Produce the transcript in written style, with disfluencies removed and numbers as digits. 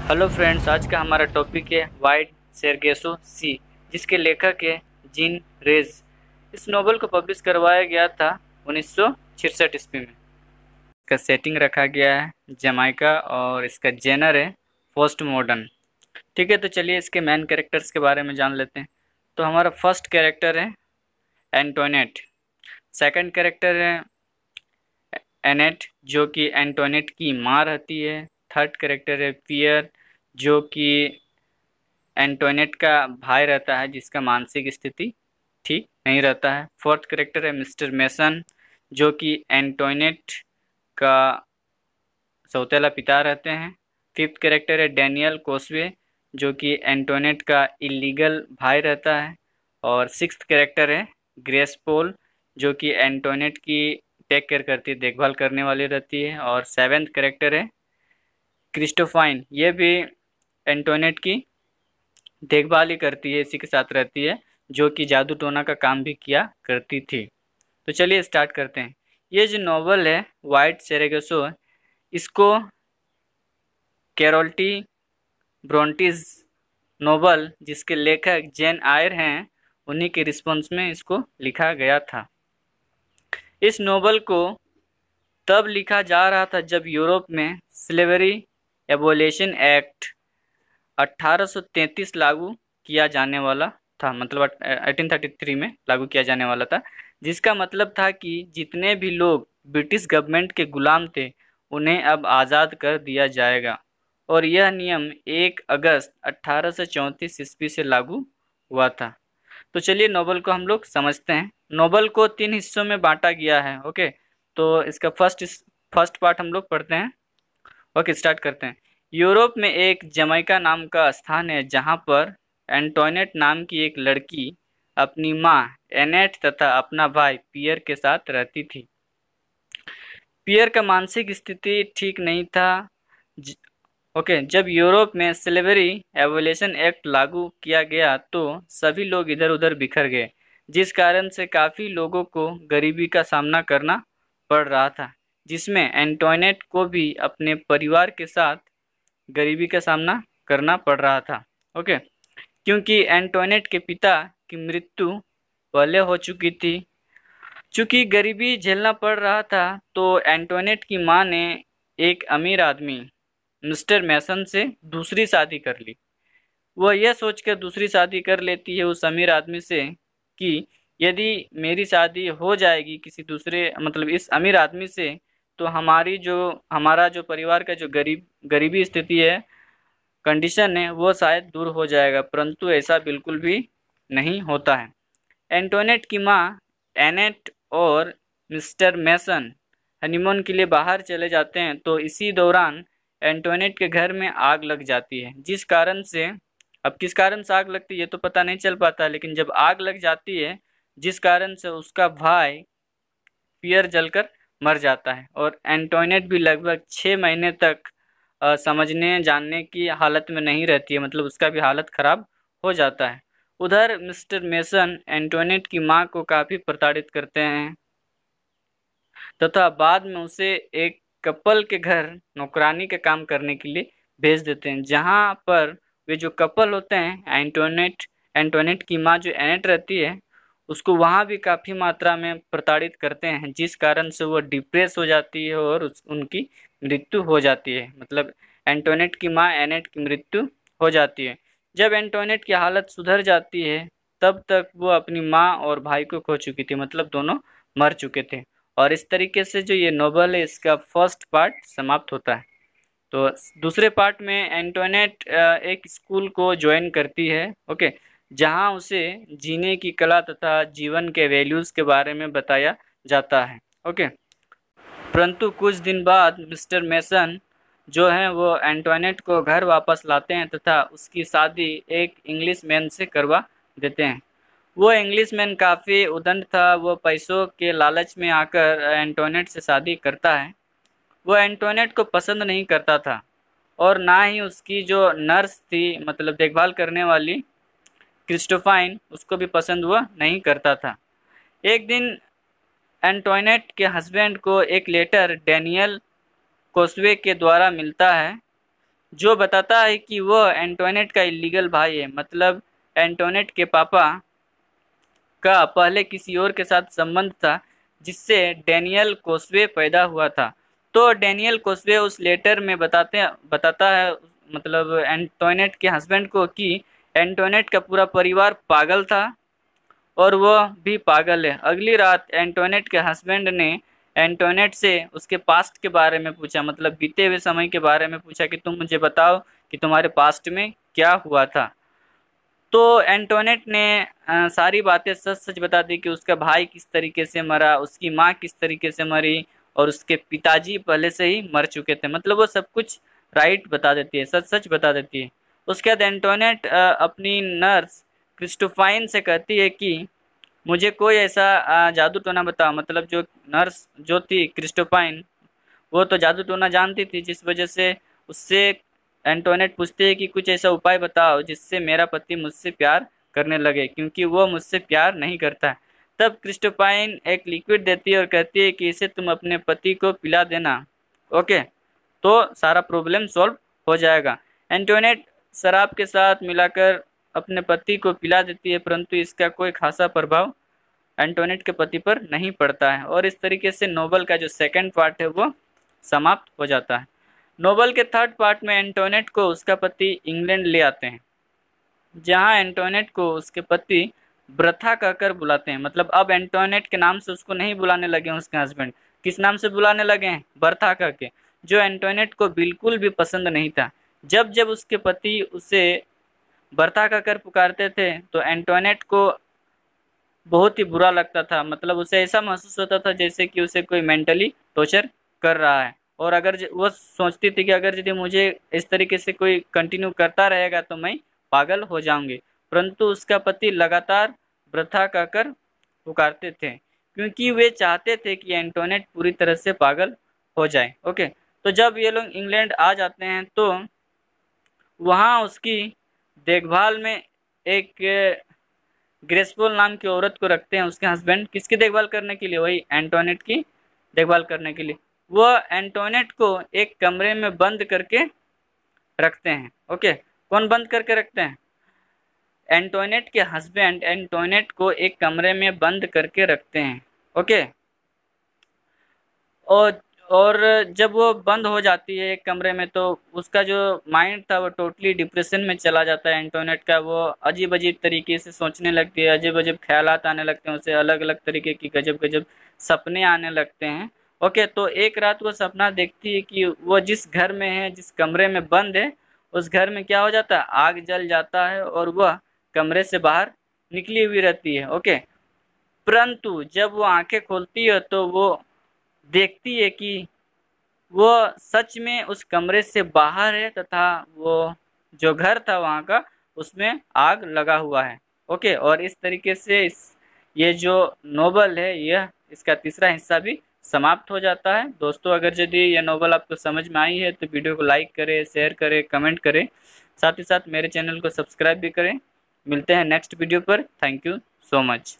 Hello friends, आज का हमारा टॉपिक है वाइट सेरगेसो सी, जिसके लेखक है जीन रेज। इस नोवेल को पब्लिश करवाया गया था 1966 ईस्वी में। इसका सेटिंग रखा गया है जमाइका और इसका जेनर है पोस्ट मॉडर्न। ठीक है, तो चलिए इसके मेन कैरेक्टर्स के बारे में जान लेते हैं। तो हमारा फर्स्ट कैरेक्टर है एंटोनेट। सेकंड कैरेक्टर है एनेट, जो कि एंटोनेट की माँ रहती है। थर्ड कैरेक्टर है पियर, जो कि एंटोनेट का भाई रहता है, जिसका मानसिक स्थिति ठीक नहीं रहता है। फोर्थ कैरेक्टर है मिस्टर मेसन, जो कि एंटोनेट का सौतेला पिता रहते हैं। फिफ्थ कैरेक्टर है डैनियल कोसवे, जो कि एंटोनेट का इलीगल भाई रहता है। और सिक्स्थ कैरेक्टर है ग्रेस पोल, जो कि एंटोनेट की टेक केयर करती है, देखभाल करने वाली रहती है। और सेवेंथ कैरेक्टर है क्रिस्टोफाइन, ये भी एंटोनेट की देखभाल ही करती है, इसी के साथ रहती है, जो कि जादू टोना का काम भी किया करती थी। तो चलिए स्टार्ट करते हैं। ये जो नॉवल है वाइट सेरेगेसो, इसको कैरोल्टी ब्रोंटीज नोवेल, जिसके लेखक जेन आयर हैं, उन्हीं के रिस्पॉन्स में इसको लिखा गया था। इस नोवेल को तब लिखा जा रहा था जब यूरोप में स्लेवरी एबोलिशन एक्ट 1833 लागू किया जाने वाला था, मतलब 1833 में लागू किया जाने वाला था, जिसका मतलब था कि जितने भी लोग ब्रिटिश गवर्नमेंट के गुलाम थे उन्हें अब आज़ाद कर दिया जाएगा। और यह नियम 1 अगस्त 1834 ईस्वी से लागू हुआ था। तो चलिए नोवेल को हम लोग समझते हैं। नोवेल को 3 हिस्सों में बांटा गया है। ओके, तो इसका फर्स्ट पार्ट हम लोग पढ़ते हैं। ओके, स्टार्ट करते हैं। यूरोप में एक जमैका नाम का स्थान है, जहां पर एंटोनेट नाम की एक लड़की अपनी माँ एनेट तथा अपना भाई पियर के साथ रहती थी। पियर का मानसिक स्थिति ठीक नहीं था। ओके, जब यूरोप में स्लेवरी एबोलिशन एक्ट लागू किया गया तो सभी लोग इधर उधर बिखर गए, जिस कारण से काफ़ी लोगों को गरीबी का सामना करना पड़ रहा था, जिसमें एंटोनेट को भी अपने परिवार के साथ गरीबी का सामना करना पड़ रहा था। ओके, क्योंकि एंटोनेट के पिता की मृत्यु पहले हो चुकी थी। चूंकि गरीबी झेलना पड़ रहा था, तो एंटोनेट की माँ ने एक अमीर आदमी मिस्टर मैसन से दूसरी शादी कर ली। वह यह सोचकर दूसरी शादी कर लेती है उस अमीर आदमी से कि यदि मेरी शादी हो जाएगी किसी दूसरे, मतलब इस अमीर आदमी से, तो हमारा जो परिवार का जो गरीबी स्थिति है, कंडीशन है, वो शायद दूर हो जाएगा। परंतु ऐसा बिल्कुल भी नहीं होता है। एंटोनेट की माँ एनेट और मिस्टर मैसन हनीमून के लिए बाहर चले जाते हैं, तो इसी दौरान एंटोनेट के घर में आग लग जाती है, जिस कारण से, अब किस कारण से आग लगती है ये तो पता नहीं चल पाता, लेकिन जब आग लग जाती है जिस कारण से उसका भाई पियर जलकर मर जाता है, और एंटोनेट भी लगभग 6 महीने तक समझने जानने की हालत में नहीं रहती है, मतलब उसका भी हालत खराब हो जाता है। उधर मिस्टर मेसन एंटोनेट की मां को काफी प्रताड़ित करते हैं तथा बाद में उसे एक कपल के घर नौकरानी का काम करने के लिए भेज देते हैं, जहां पर वे जो कपल होते हैं, एंटोनेट की माँ जो एनेट रहती है, उसको वहां भी काफी मात्रा में प्रताड़ित करते हैं, जिस कारण से वो डिप्रेस हो जाती है और उनकी मृत्यु हो जाती है। मतलब एंटोनेट की माँ एनेट की मृत्यु हो जाती है। जब एंटोनेट की हालत सुधर जाती है, तब तक वो अपनी माँ और भाई को खो चुकी थी, मतलब दोनों मर चुके थे। और इस तरीके से जो ये नोवेल है, इसका फर्स्ट पार्ट समाप्त होता है। तो दूसरे पार्ट में एंटोनेट एक स्कूल को ज्वाइन करती है। ओके, जहां उसे जीने की कला तथा जीवन के वैल्यूज़ के बारे में बताया जाता है। ओके, परंतु कुछ दिन बाद मिस्टर मेसन जो हैं वो एंटोनेट को घर वापस लाते हैं तथा उसकी शादी एक इंग्लिश मैन से करवा देते हैं। वो इंग्लिशमैन काफ़ी उद्दंड था। वो पैसों के लालच में आकर एंटोनेट से शादी करता है। वो एंटोनेट को पसंद नहीं करता था, और ना ही उसकी जो नर्स थी, मतलब देखभाल करने वाली क्रिस्टोफाइन, उसको भी पसंद वो नहीं करता था। एक दिन एंटोनेट के हस्बैंड को एक लेटर डैनियल कोसवे के द्वारा मिलता है, जो बताता है कि वह एंटोनेट का इलीगल भाई है, मतलब एंटोनेट के पापा का पहले किसी और के साथ संबंध था, जिससे डेनियल कोस्वे पैदा हुआ था। तो डेनियल कोस्वे उस लेटर में बताता है, मतलब एंटोनेट के हस्बैंड को, कि एंटोनेट का पूरा परिवार पागल था और वह भी पागल है। अगली रात एंटोनेट के हस्बैंड ने एंटोनेट से उसके पास्ट के बारे में पूछा, मतलब बीते हुए समय के बारे में पूछा कि तुम मुझे बताओ कि तुम्हारे पास्ट में क्या हुआ था। तो एंटोनेट ने सारी बातें सच सच बता दी कि उसका भाई किस तरीके से मरा, उसकी माँ किस तरीके से मरी, और उसके पिताजी पहले से ही मर चुके थे। मतलब वो सब कुछ राइट बता देती है, सच सच बता देती है। उसके बाद एंटोनेट अपनी नर्स क्रिस्टोफाइन से कहती है कि मुझे कोई ऐसा जादू टोना बताओ। मतलब जो नर्स जो थी क्रिस्टोफाइन, वो तो जादू टोना जानती थी, जिस वजह से उससे एंटोनेट पूछती है कि कुछ ऐसा उपाय बताओ जिससे मेरा पति मुझसे प्यार करने लगे, क्योंकि वो मुझसे प्यार नहीं करता है। तब क्रिस्टोफाइन एक लिक्विड देती है और कहती है कि इसे तुम अपने पति को पिला देना, ओके, तो सारा प्रॉब्लम सॉल्व हो जाएगा। एंटोनेट शराब के साथ मिलाकर अपने पति को पिला देती है, परंतु इसका कोई खासा प्रभाव एंटोनेट के पति पर नहीं पड़ता है, और इस तरीके से नोवेल का जो सेकंड पार्ट है वो समाप्त हो जाता है। नोवेल के थर्ड पार्ट में एंटोनेट को उसका पति इंग्लैंड ले आते हैं, जहां एंटोनेट को उसके पति ब्रथा कहकर बुलाते हैं। मतलब अब एंटोनेट के नाम से उसको नहीं बुलाने लगे हैं उसके हस्बैंड, किस नाम से बुलाने लगे हैं? बर्था कहके, जो एंटोनेट को बिल्कुल भी पसंद नहीं था। जब जब उसके पति उसे बर्था कहकर पुकारते थे तो एंटोनेट को बहुत ही बुरा लगता था। मतलब उसे ऐसा महसूस होता था जैसे कि उसे कोई मेंटली टॉर्चर कर रहा है, और अगर वो सोचती थी कि अगर यदि मुझे इस तरीके से कोई कंटिन्यू करता रहेगा तो मैं पागल हो जाऊंगी। परंतु उसका पति लगातार वृथा कहकर पुकारते थे, क्योंकि वे चाहते थे कि एंटोनेट पूरी तरह से पागल हो जाए। ओके, तो जब ये लोग इंग्लैंड आ जाते हैं तो वहाँ उसकी देखभाल में एक ग्रेसफुल नाम की औरत को रखते हैं उसके हस्बैंड, किसकी देखभाल करने के लिए? वही एंटोनेट की देखभाल करने के लिए। वह एंटोनेट को एक कमरे में बंद करके रखते हैं। ओके, कौन बंद करके रखते हैं? एंटोनेट के हस्बैंड एंटोनेट को एक कमरे में बंद करके रखते हैं। ओके, और और जब वो बंद हो जाती है एक कमरे में, तो उसका जो माइंड था वो टोटली डिप्रेशन में चला जाता है एंटोनेट का। वो अजीब अजीब तरीके से सोचने लगती है, अजीब अजीब ख्यालात आने लगते हैं उसे, अलग अलग तरीके की गजब गजब सपने आने लगते हैं। ओके, तो एक रात वो सपना देखती है कि वो जिस घर में है, जिस कमरे में बंद है, उस घर में क्या हो जाता है? आग जल जाता है और वह कमरे से बाहर निकली हुई रहती है। ओके, परंतु जब वो आंखें खोलती है तो वो देखती है कि वो सच में उस कमरे से बाहर है, तथा वो जो घर था वहाँ का, उसमें आग लगा हुआ है। ओके, और इस तरीके से ये जो नोवेल है, यह इसका तीसरा हिस्सा भी समाप्त हो जाता है। दोस्तों, अगर यदि यह नोवेल आपको समझ में आई है तो वीडियो को लाइक करें, शेयर करें, कमेंट करें, साथ ही साथ मेरे चैनल को सब्सक्राइब भी करें। मिलते हैं नेक्स्ट वीडियो पर। Thank you so much.